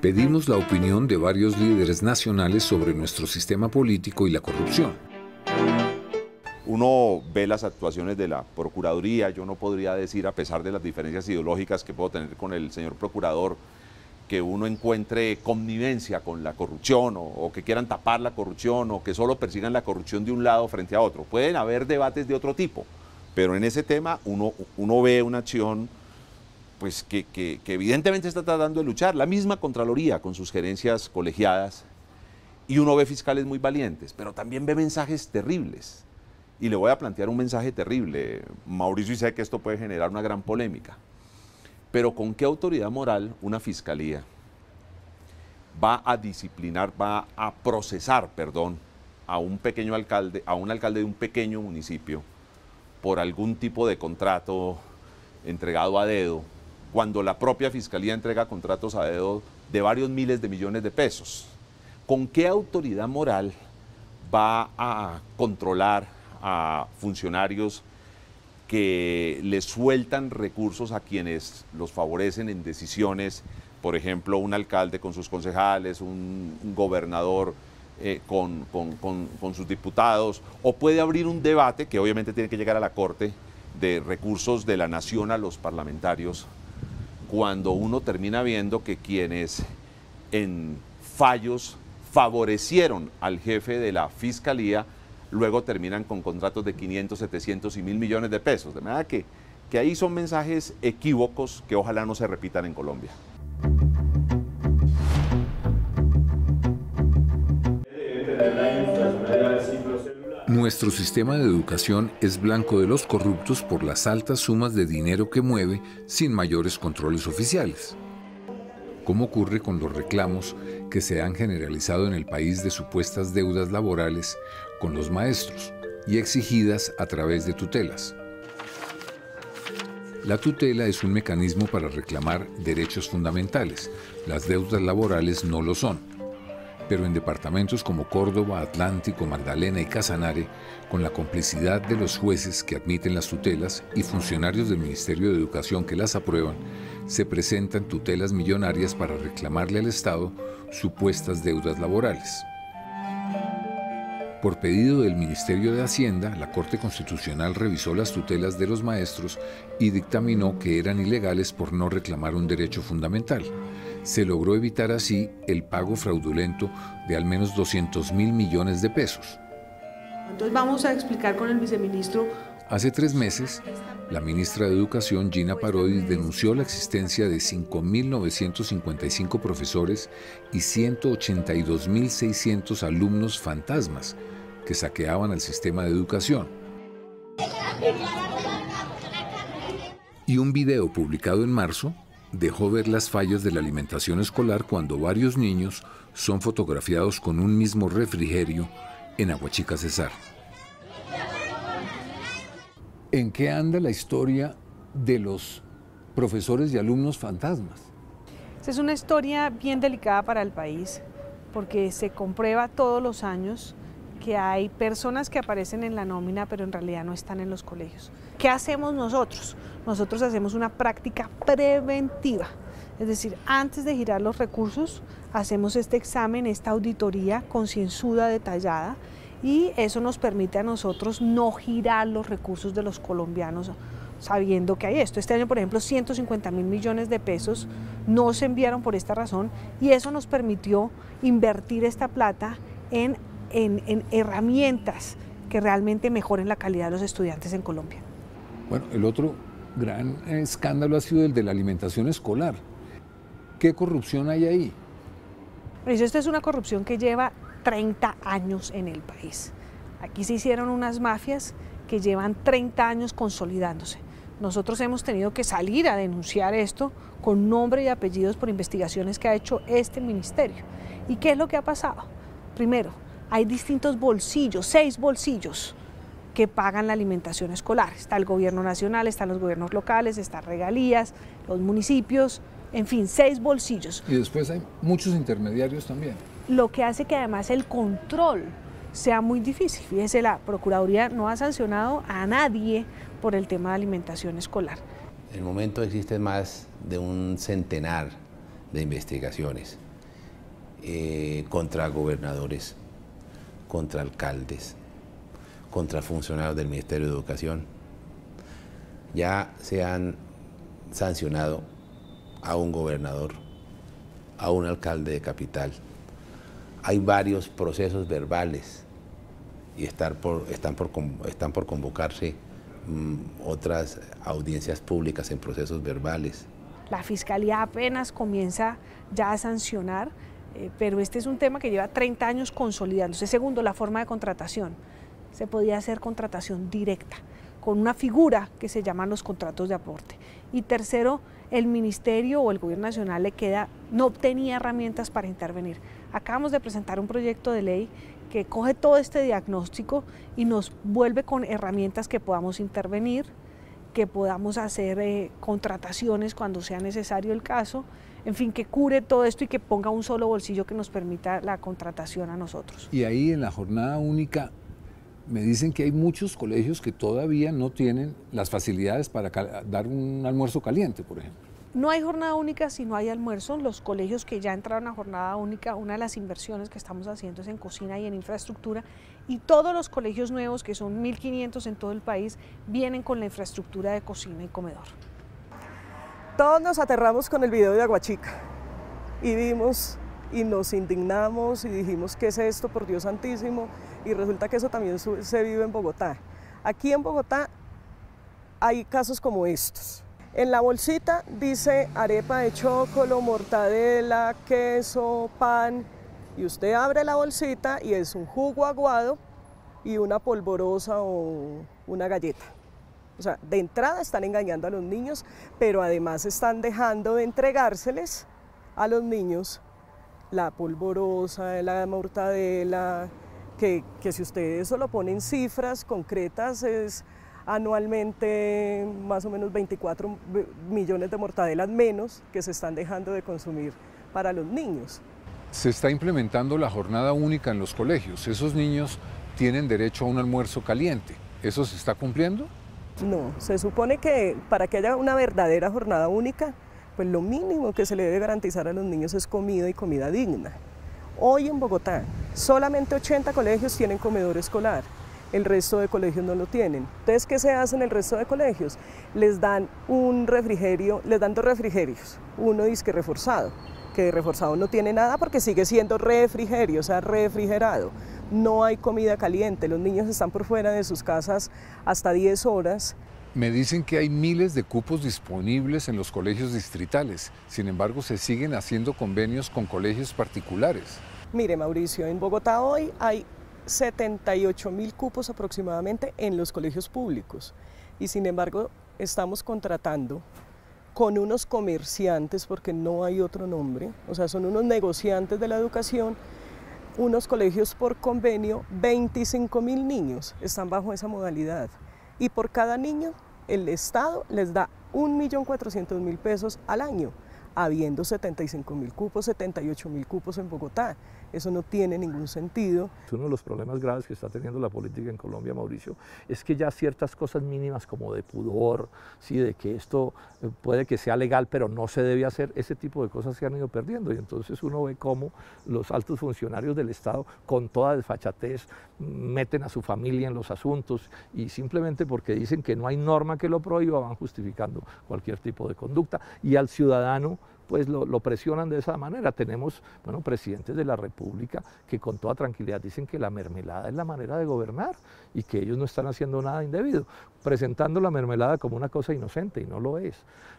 Pedimos la opinión de varios líderes nacionales sobre nuestro sistema político y la corrupción. Uno ve las actuaciones de la Procuraduría. Yo no podría decir, a pesar de las diferencias ideológicas que puedo tener con el señor Procurador, que uno encuentre connivencia con la corrupción o que quieran tapar la corrupción o que solo persigan la corrupción de un lado frente a otro. Pueden haber debates de otro tipo, pero en ese tema uno ve una acción pues, que evidentemente está tratando de luchar. La misma Contraloría con sus gerencias colegiadas, y uno ve fiscales muy valientes, pero también ve mensajes terribles. Y le voy a plantear un mensaje terrible, Mauricio, y sé que esto puede generar una gran polémica. Pero ¿con qué autoridad moral una fiscalía va a disciplinar, va a procesar, perdón, a un pequeño alcalde, a un alcalde de un pequeño municipio por algún tipo de contrato entregado a dedo, cuando la propia fiscalía entrega contratos a dedo de varios miles de millones de pesos? ¿Con qué autoridad moral va a controlar a funcionarios que le sueltan recursos a quienes los favorecen en decisiones? Por ejemplo, un alcalde con sus concejales, un gobernador con sus diputados, o puede abrir un debate que obviamente tiene que llegar a la Corte de recursos de la nación a los parlamentarios, cuando uno termina viendo que quienes en fallos favorecieron al jefe de la fiscalía luego terminan con contratos de 500, 700 y 1.000 millones de pesos. De manera que ahí son mensajes equívocos que ojalá no se repitan en Colombia. Nuestro sistema de educación es blanco de los corruptos por las altas sumas de dinero que mueve sin mayores controles oficiales. ¿Cómo ocurre con los reclamos que se han generalizado en el país de supuestas deudas laborales con los maestros y exigidas a través de tutelas? La tutela es un mecanismo para reclamar derechos fundamentales. Las deudas laborales no lo son. Pero en departamentos como Córdoba, Atlántico, Magdalena y Casanare, con la complicidad de los jueces que admiten las tutelas y funcionarios del Ministerio de Educación que las aprueban, se presentan tutelas millonarias para reclamarle al Estado supuestas deudas laborales. Por pedido del Ministerio de Hacienda, la Corte Constitucional revisó las tutelas de los maestros y dictaminó que eran ilegales por no reclamar un derecho fundamental. Se logró evitar así el pago fraudulento de al menos 200.000 millones de pesos. Entonces vamos a explicar con el viceministro. Hace 3 meses, la ministra de Educación, Gina Parodi, denunció la existencia de 5.955 profesores y 182.600 alumnos fantasmas que saqueaban el sistema de educación. Y un video publicado en marzo dejó ver las fallas de la alimentación escolar cuando varios niños son fotografiados con un mismo refrigerio en Aguachica, Cesar. ¿En qué anda la historia de los profesores y alumnos fantasmas? Esta es una historia bien delicada para el país, porque se comprueba todos los años que hay personas que aparecen en la nómina, pero en realidad no están en los colegios. ¿Qué hacemos nosotros? Nosotros hacemos una práctica preventiva, es decir, antes de girar los recursos, hacemos este examen, esta auditoría concienzuda, detallada, y eso nos permite a nosotros no girar los recursos de los colombianos sabiendo que hay esto. Este año, por ejemplo, 150.000 millones de pesos no se enviaron por esta razón, y eso nos permitió invertir esta plata en herramientas que realmente mejoren la calidad de los estudiantes en Colombia. Bueno, el otro gran escándalo ha sido el de la alimentación escolar. ¿Qué corrupción hay ahí? Esta es una corrupción que lleva 30 años en el país. Aquí se hicieron unas mafias que llevan 30 años consolidándose. Nosotros hemos tenido que salir a denunciar esto con nombre y apellidos por investigaciones que ha hecho este ministerio. ¿Y qué es lo que ha pasado? Primero, hay distintos bolsillos, 6 bolsillos que pagan la alimentación escolar. Está el gobierno nacional, están los gobiernos locales, están regalías, los municipios, en fin, 6 bolsillos. Y después hay muchos intermediarios también. Lo que hace que además el control sea muy difícil. Fíjese, la Procuraduría no ha sancionado a nadie por el tema de alimentación escolar. En el momento existen más de un centenar de investigaciones contra gobernadores, contra alcaldes, contra funcionarios del Ministerio de Educación. Ya se han sancionado a un gobernador, a un alcalde de capital. Hay varios procesos verbales y están por convocarse otras audiencias públicas en procesos verbales. La Fiscalía apenas comienza ya a sancionar, pero este es un tema que lleva 30 años consolidándose. Segundo, la forma de contratación. Se podía hacer contratación directa, con una figura que se llaman los contratos de aporte. Y tercero, el Ministerio o el Gobierno Nacional no tenía herramientas para intervenir. Acabamos de presentar un proyecto de ley que coge todo este diagnóstico y nos vuelve con herramientas que podamos intervenir, que podamos hacer contrataciones cuando sea necesario el caso, en fin, que cure todo esto y que ponga un solo bolsillo que nos permita la contratación a nosotros. Y ahí en la jornada única me dicen que hay muchos colegios que todavía no tienen las facilidades para dar un almuerzo caliente, por ejemplo. No hay jornada única si no hay almuerzo. Los colegios que ya entraron a jornada única, una de las inversiones que estamos haciendo es en cocina y en infraestructura, y todos los colegios nuevos, que son 1.500 en todo el país, vienen con la infraestructura de cocina y comedor. Todos nos aterramos con el video de Aguachica y vimos y nos indignamos y dijimos, ¿qué es esto, por Dios santísimo? Y resulta que eso también se vive en Bogotá. Aquí en Bogotá hay casos como estos. En la bolsita dice arepa de chocolo, mortadela, queso, pan, y usted abre la bolsita y es un jugo aguado y una polvorosa o una galleta. O sea, de entrada están engañando a los niños, pero además están dejando de entregárseles a los niños la polvorosa, la mortadela, que si ustedes eso lo ponen cifras concretas, es anualmente más o menos 24 millones de mortadelas menos que se están dejando de consumir para los niños. Se está implementando la jornada única en los colegios. Esos niños tienen derecho a un almuerzo caliente. ¿Eso se está cumpliendo? No, se supone que para que haya una verdadera jornada única, pues lo mínimo que se le debe garantizar a los niños es comida y comida digna. Hoy en Bogotá, solamente 80 colegios tienen comedor escolar, el resto de colegios no lo tienen. Entonces, ¿qué se hace en el resto de colegios? Les dan un refrigerio, les dan 2 refrigerios, uno disque reforzado, que de reforzado no tiene nada porque sigue siendo refrigerio, o sea, refrigerado. No hay comida caliente, los niños están por fuera de sus casas hasta 10 horas. Me dicen que hay miles de cupos disponibles en los colegios distritales, sin embargo se siguen haciendo convenios con colegios particulares. Mire, Mauricio, en Bogotá hoy hay 78.000 cupos aproximadamente en los colegios públicos y sin embargo estamos contratando con unos comerciantes, porque no hay otro nombre, o sea, son unos negociantes de la educación, unos colegios por convenio, 25.000 niños están bajo esa modalidad y por cada niño el Estado les da 1.400.000 pesos al año, habiendo 75.000 cupos, 78.000 cupos en Bogotá. Eso no tiene ningún sentido. Uno de los problemas graves que está teniendo la política en Colombia, Mauricio, es que ya ciertas cosas mínimas como de pudor, ¿sí? De que esto puede que sea legal pero no se debe hacer, ese tipo de cosas se han ido perdiendo y entonces uno ve cómo los altos funcionarios del Estado con toda desfachatez meten a su familia en los asuntos y simplemente porque dicen que no hay norma que lo prohíba van justificando cualquier tipo de conducta y al ciudadano pues lo presionan de esa manera. Tenemos, bueno, presidentes de la República que con toda tranquilidad dicen que la mermelada es la manera de gobernar y que ellos no están haciendo nada indebido, presentando la mermelada como una cosa inocente y no lo es.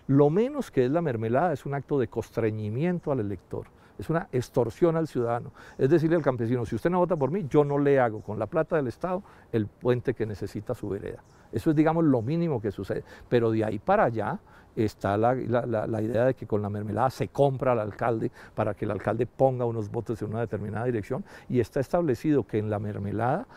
Lo menos que es la mermelada es un acto de constreñimiento al elector. Es una extorsión al ciudadano, es decirle al campesino, si usted no vota por mí, yo no le hago con la plata del Estado el puente que necesita su vereda. Eso es, digamos, lo mínimo que sucede, pero de ahí para allá está la idea de que con la mermelada se compra al alcalde para que el alcalde ponga unos votos en una determinada dirección y está establecido que en la mermelada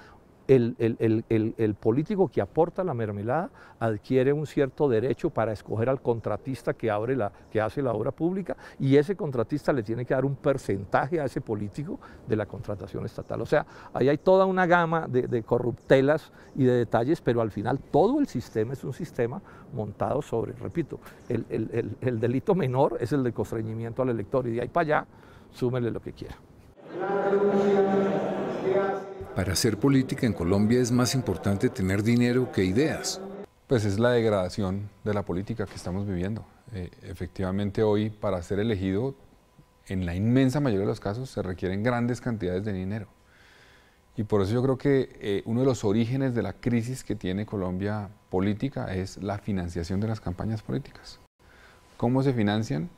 el político que aporta la mermelada adquiere un cierto derecho para escoger al contratista que hace la obra pública y ese contratista le tiene que dar un porcentaje a ese político de la contratación estatal. O sea, ahí hay toda una gama de corruptelas y de detalles, pero al final todo el sistema es un sistema montado sobre, repito, el delito menor es el de constreñimiento al elector y de ahí para allá súmele lo que quiera. Para hacer política en Colombia es más importante tener dinero que ideas. Pues es la degradación de la política que estamos viviendo. Efectivamente hoy, para ser elegido, en la inmensa mayoría de los casos se requieren grandes cantidades de dinero. Y por eso yo creo que uno de los orígenes de la crisis que tiene Colombia política es la financiación de las campañas políticas. ¿Cómo se financian?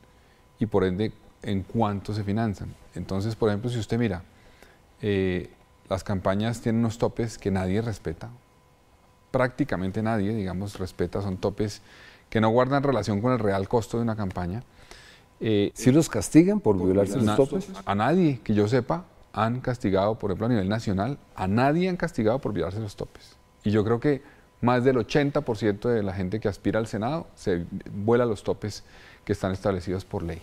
Y por ende, ¿en cuánto se financian? Entonces, por ejemplo, si usted mira, las campañas tienen unos topes que nadie respeta. Prácticamente nadie, digamos, respeta, son topes que no guardan relación con el real costo de una campaña. ¿Sí los castigan por violarse los topes? A nadie, que yo sepa, han castigado, por ejemplo, a nivel nacional, a nadie han castigado por violarse los topes. Y yo creo que más del 80% de la gente que aspira al Senado se vuela los topes que están establecidos por ley.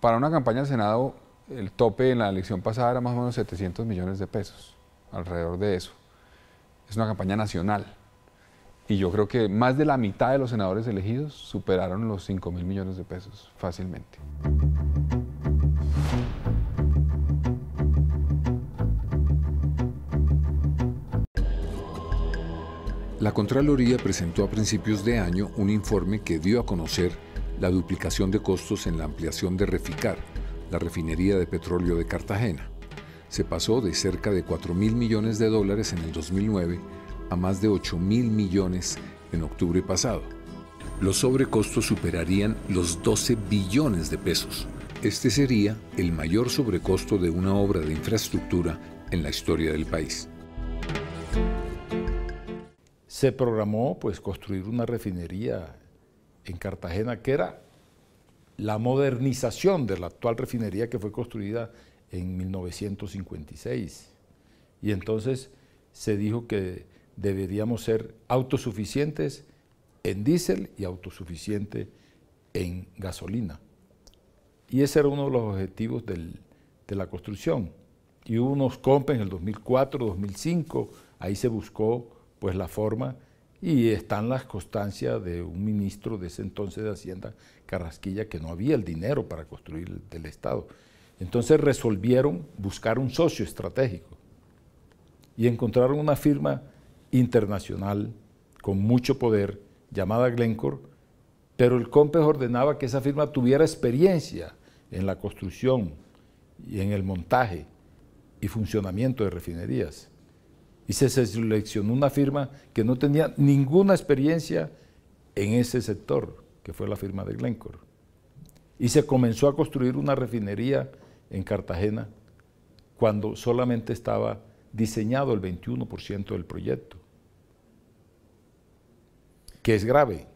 Para una campaña al Senado, el tope en la elección pasada era más o menos 700 millones de pesos, alrededor de eso. Es una campaña nacional. Y yo creo que más de la mitad de los senadores elegidos superaron los 5.000 millones de pesos fácilmente. La Contraloría presentó a principios de año un informe que dio a conocer la duplicación de costos en la ampliación de Reficar, la refinería de petróleo de Cartagena. Se pasó de cerca de 4.000 millones de dólares en el 2009 a más de 8.000 millones en octubre pasado. Los sobrecostos superarían los 12 billones de pesos. Este sería el mayor sobrecosto de una obra de infraestructura en la historia del país. Se programó pues construir una refinería en Cartagena que era la modernización de la actual refinería que fue construida en 1956. Y entonces se dijo que deberíamos ser autosuficientes en diésel y autosuficientes en gasolina. Y ese era uno de los objetivos de la construcción. Y hubo unos compes en el 2004, 2005, ahí se buscó pues la forma, y están las constancias de un ministro de ese entonces de Hacienda, Carrasquilla, que no había el dinero para construir del Estado. Entonces resolvieron buscar un socio estratégico y encontraron una firma internacional con mucho poder llamada Glencore, pero el COMPES ordenaba que esa firma tuviera experiencia en la construcción y en el montaje y funcionamiento de refinerías. Y se seleccionó una firma que no tenía ninguna experiencia en ese sector, que fue la firma de Glencore. Y se comenzó a construir una refinería en Cartagena cuando solamente estaba diseñado el 21% del proyecto, que es grave.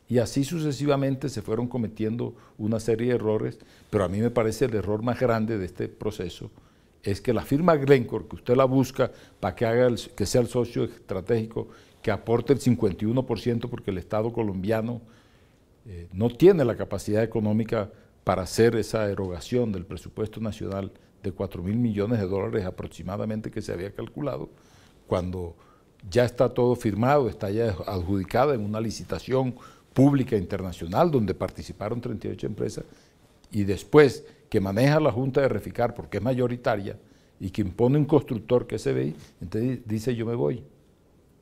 Y así sucesivamente se fueron cometiendo una serie de errores, pero a mí me parece el error más grande de este proceso es que la firma Glencore, que usted la busca para que sea el socio estratégico, que aporte el 51%, porque el Estado colombiano no tiene la capacidad económica para hacer esa erogación del presupuesto nacional de 4.000 millones de dólares aproximadamente que se había calculado, cuando ya está todo firmado, está ya adjudicada en una licitación pública internacional donde participaron 38 empresas, y después que maneja la Junta de Reficar porque es mayoritaria y que impone un constructor que es CBI, entonces dice yo me voy.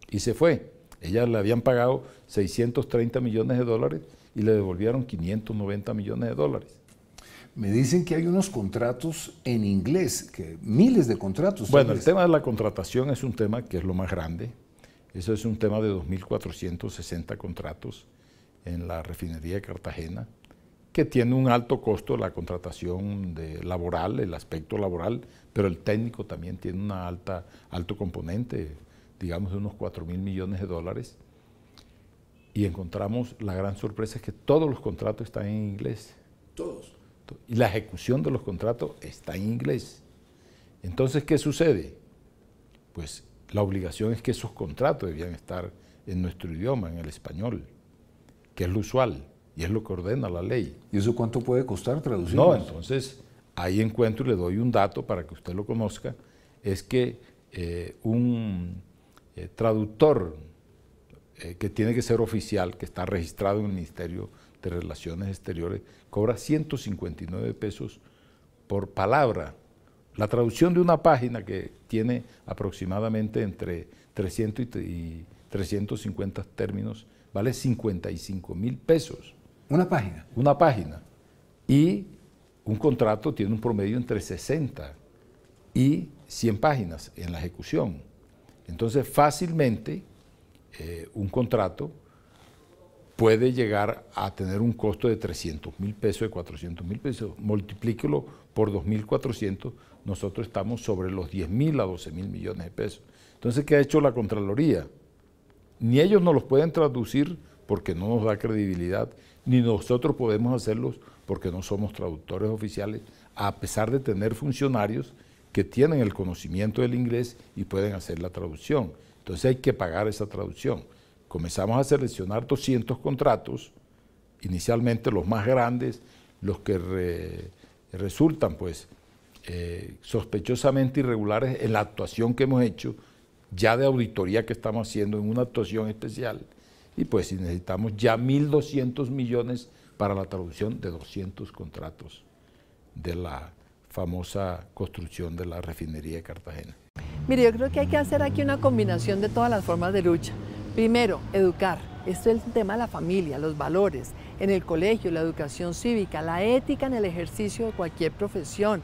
Y se fue. Ellas le habían pagado 630 millones de dólares y le devolvieron 590 millones de dólares. Me dicen que hay unos contratos en inglés, que miles de contratos. Bueno, el tema de la contratación es un tema que es lo más grande. Eso es un tema de 2.460 contratos en la refinería de Cartagena, que tiene un alto costo la contratación laboral, el aspecto laboral, pero el técnico también tiene un alto componente, digamos de unos 4.000 millones de dólares. Y encontramos, la gran sorpresa es que todos los contratos están en inglés. Todos. Y la ejecución de los contratos está en inglés. Entonces, ¿qué sucede? Pues la obligación es que esos contratos debían estar en nuestro idioma, en el español, que es lo usual. Y es lo que ordena la ley. ¿Y eso cuánto puede costar traducirlo? No, entonces ahí encuentro y le doy un dato para que usted lo conozca, es que un traductor que tiene que ser oficial, que está registrado en el Ministerio de Relaciones Exteriores, cobra 159 pesos por palabra. La traducción de una página que tiene aproximadamente entre 300 y 350 términos vale 55.000 pesos. ¿Una página? Una página. Y un contrato tiene un promedio entre 60 y 100 páginas en la ejecución. Entonces, fácilmente, un contrato puede llegar a tener un costo de 300.000 pesos, de 400.000 pesos. Multiplíquelo por 2.400, nosotros estamos sobre los 10.000 a 12.000 millones de pesos. Entonces, ¿qué ha hecho la Contraloría? Ni ellos nos los pueden traducir porque no nos da credibilidad, ni nosotros podemos hacerlos porque no somos traductores oficiales, a pesar de tener funcionarios que tienen el conocimiento del inglés y pueden hacer la traducción. Entonces hay que pagar esa traducción. Comenzamos a seleccionar 200 contratos, inicialmente los más grandes, los que resultan pues sospechosamente irregulares en la actuación que hemos hecho, ya de auditoría que estamos haciendo en una actuación especial, y pues si necesitamos ya 1.200 millones para la traducción de 200 contratos de la famosa construcción de la refinería de Cartagena. Mire, yo creo que hay que hacer aquí una combinación de todas las formas de lucha. Primero, educar. Esto es el tema de la familia, los valores, en el colegio, la educación cívica, la ética en el ejercicio de cualquier profesión.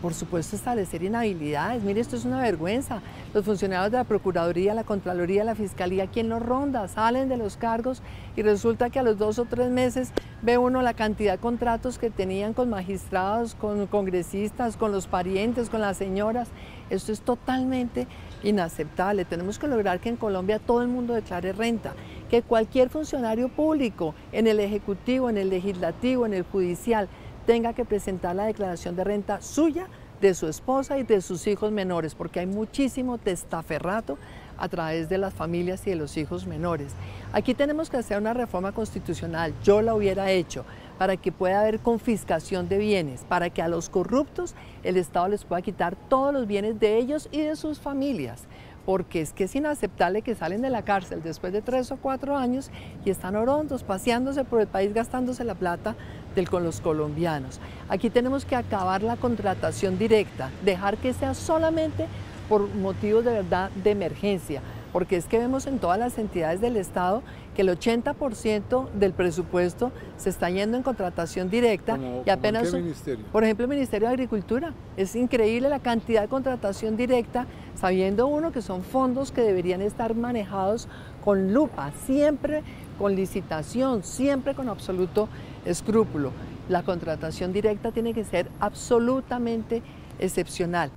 Por supuesto, establecer inhabilidades. Mire, esto es una vergüenza. Los funcionarios de la Procuraduría, la Contraloría, la Fiscalía, ¿quién los ronda? Salen de los cargos y resulta que a los 2 o 3 meses ve uno la cantidad de contratos que tenían con magistrados, con congresistas, con los parientes, con las señoras. Esto es totalmente inaceptable. Tenemos que lograr que en Colombia todo el mundo declare renta, que cualquier funcionario público, en el Ejecutivo, en el Legislativo, en el Judicial, tenga que presentar la declaración de renta suya, de su esposa y de sus hijos menores, porque hay muchísimo testaferrato a través de las familias y de los hijos menores. Aquí tenemos que hacer una reforma constitucional, yo la hubiera hecho, para que pueda haber confiscación de bienes, para que a los corruptos el Estado les pueda quitar todos los bienes de ellos y de sus familias, porque es que es inaceptable que salen de la cárcel después de 3 o 4 años y están orondos, paseándose por el país, gastándose la plata con los colombianos. Aquí tenemos que acabar la contratación directa, dejar que sea solamente por motivos de verdad de emergencia, porque es que vemos en todas las entidades del Estado que el 80% del presupuesto se está yendo en contratación directa y apenas... ¿Qué ministerio? Por ejemplo, el Ministerio de Agricultura. Es increíble la cantidad de contratación directa, sabiendo uno que son fondos que deberían estar manejados con lupa, siempre con licitación, siempre con absoluto escrúpulo. La contratación directa tiene que ser absolutamente excepcional.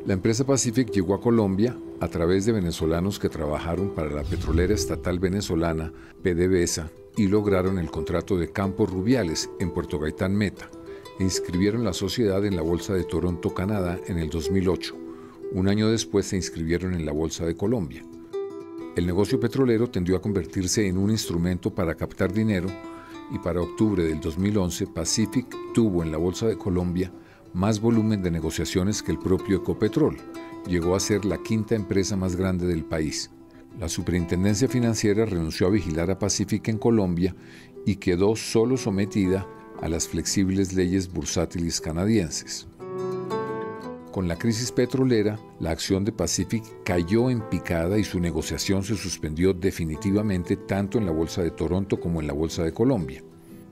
La empresa Pacific llegó a Colombia a través de venezolanos que trabajaron para la petrolera estatal venezolana PDVSA y lograron el contrato de Campos Rubiales en Puerto Gaitán, Meta, e inscribieron la sociedad en la Bolsa de Toronto, Canadá, en el 2008. Un año después se inscribieron en la Bolsa de Colombia. El negocio petrolero tendió a convertirse en un instrumento para captar dinero y para octubre del 2011 Pacific tuvo en la Bolsa de Colombia más volumen de negociaciones que el propio Ecopetrol. Llegó a ser la 5ª empresa más grande del país. La Superintendencia Financiera renunció a vigilar a Pacific en Colombia y quedó solo sometida a las flexibles leyes bursátiles canadienses. Con la crisis petrolera, la acción de Pacific cayó en picada y su negociación se suspendió definitivamente tanto en la Bolsa de Toronto como en la Bolsa de Colombia.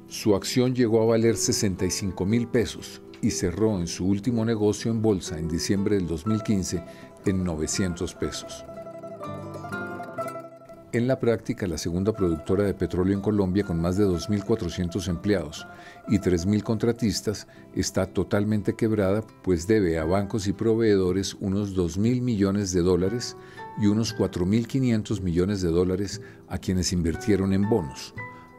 Su acción llegó a valer 65.000 pesos y cerró en su último negocio en bolsa en diciembre del 2015 en 900 pesos. En la práctica, la segunda productora de petróleo en Colombia, con más de 2.400 empleados y 3.000 contratistas, está totalmente quebrada, pues debe a bancos y proveedores unos 2.000 millones de dólares y unos 4.500 millones de dólares a quienes invirtieron en bonos.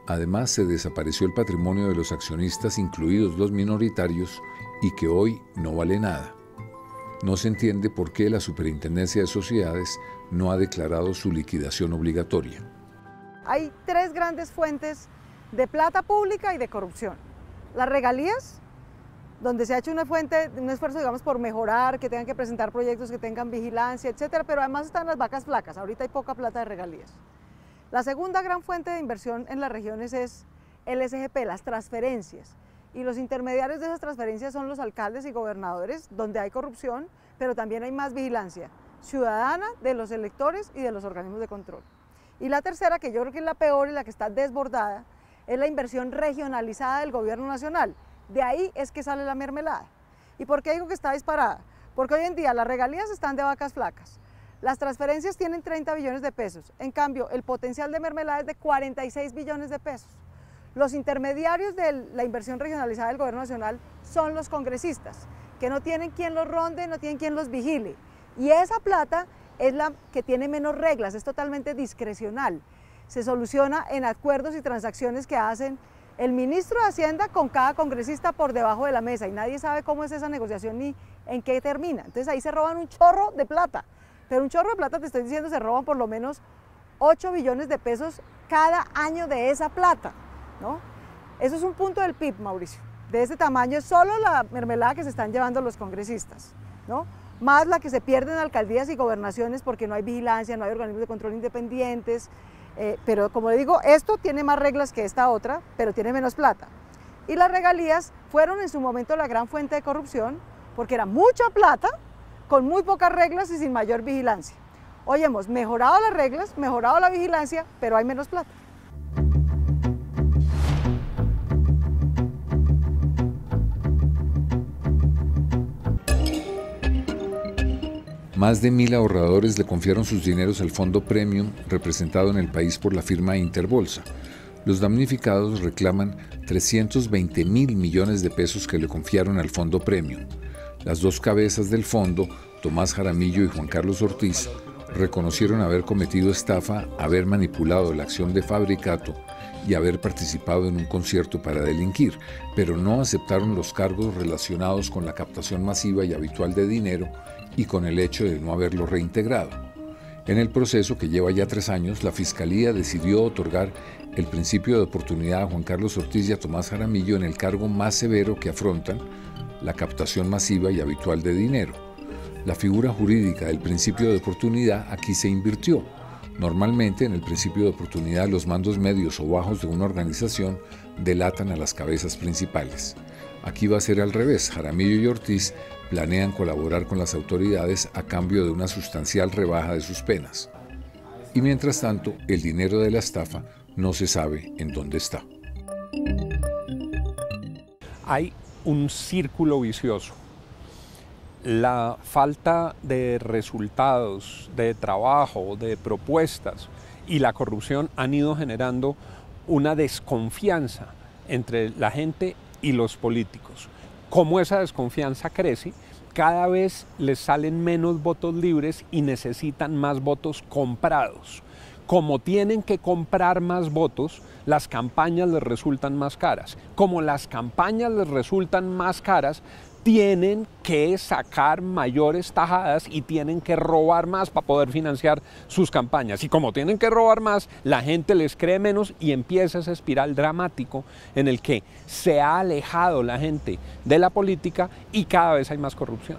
Además, se desapareció el patrimonio de los accionistas, incluidos los minoritarios, y que hoy no vale nada. No se entiende por qué la Superintendencia de Sociedades no ha declarado su liquidación obligatoria. Hay 3 grandes fuentes de plata pública y de corrupción. Las regalías, donde se ha hecho un esfuerzo, digamos, por mejorar, que tengan que presentar proyectos que tengan vigilancia, etcétera, pero además están las vacas flacas. Ahorita hay poca plata de regalías. La segunda gran fuente de inversión en las regiones es el SGP, las transferencias. Y los intermediarios de esas transferencias son los alcaldes y gobernadores, donde hay corrupción, pero también hay más vigilancia ciudadana de los electores y de los organismos de control. Y la tercera, que yo creo que es la peor y la que está desbordada, es la inversión regionalizada del gobierno nacional. De ahí es que sale la mermelada. ¿Y por qué digo que está disparada? Porque hoy en día las regalías están de vacas flacas. Las transferencias tienen 30 billones de pesos. En cambio, el potencial de mermelada es de 46 billones de pesos. Los intermediarios de la inversión regionalizada del gobierno nacional son los congresistas, que no tienen quien los ronde, no tienen quien los vigile. Y esa plata es la que tiene menos reglas, es totalmente discrecional. Se soluciona en acuerdos y transacciones que hacen el ministro de Hacienda con cada congresista por debajo de la mesa y nadie sabe cómo es esa negociación ni en qué termina. Entonces ahí se roban un chorro de plata, pero un chorro de plata, te estoy diciendo, se roban por lo menos 8 billones de pesos cada año de esa plata, ¿no? Eso es un punto del PIB, Mauricio. De ese tamaño es solo la mermelada que se están llevando los congresistas, ¿no? Más la que se pierde en alcaldías y gobernaciones porque no hay vigilancia, no hay organismos de control independientes, pero como le digo, esto tiene más reglas que esta otra, pero tiene menos plata. Y las regalías fueron en su momento la gran fuente de corrupción porque era mucha plata con muy pocas reglas y sin mayor vigilancia. Hoy hemos mejorado las reglas, mejorado la vigilancia, pero hay menos plata. Más de 1.000 ahorradores le confiaron sus dineros al Fondo Premium, representado en el país por la firma Interbolsa. Los damnificados reclaman 320.000 millones de pesos que le confiaron al Fondo Premium. Las dos cabezas del fondo, Tomás Jaramillo y Juan Carlos Ortiz, reconocieron haber cometido estafa, haber manipulado la acción de Fabricato y haber participado en un concierto para delinquir, pero no aceptaron los cargos relacionados con la captación masiva y habitual de dinero y con el hecho de no haberlo reintegrado. En el proceso, que lleva ya 3 años, la Fiscalía decidió otorgar el principio de oportunidad a Juan Carlos Ortiz y a Tomás Jaramillo en el cargo más severo que afrontan, la captación masiva y habitual de dinero. La figura jurídica del principio de oportunidad aquí se invirtió. Normalmente, en el principio de oportunidad, los mandos medios o bajos de una organización delatan a las cabezas principales. Aquí va a ser al revés. Jaramillo y Ortiz planean colaborar con las autoridades a cambio de una sustancial rebaja de sus penas. Y mientras tanto, el dinero de la estafa no se sabe en dónde está. Hay un círculo vicioso. La falta de resultados, de trabajo, de propuestas y la corrupción han ido generando una desconfianza entre la gente y los políticos. Como esa desconfianza crece, cada vez les salen menos votos libres y necesitan más votos comprados. Como tienen que comprar más votos, las campañas les resultan más caras. Como las campañas les resultan más caras, tienen que sacar mayores tajadas y tienen que robar más para poder financiar sus campañas. Y como tienen que robar más, la gente les cree menos y empieza esa espiral dramático en el que se ha alejado la gente de la política y cada vez hay más corrupción.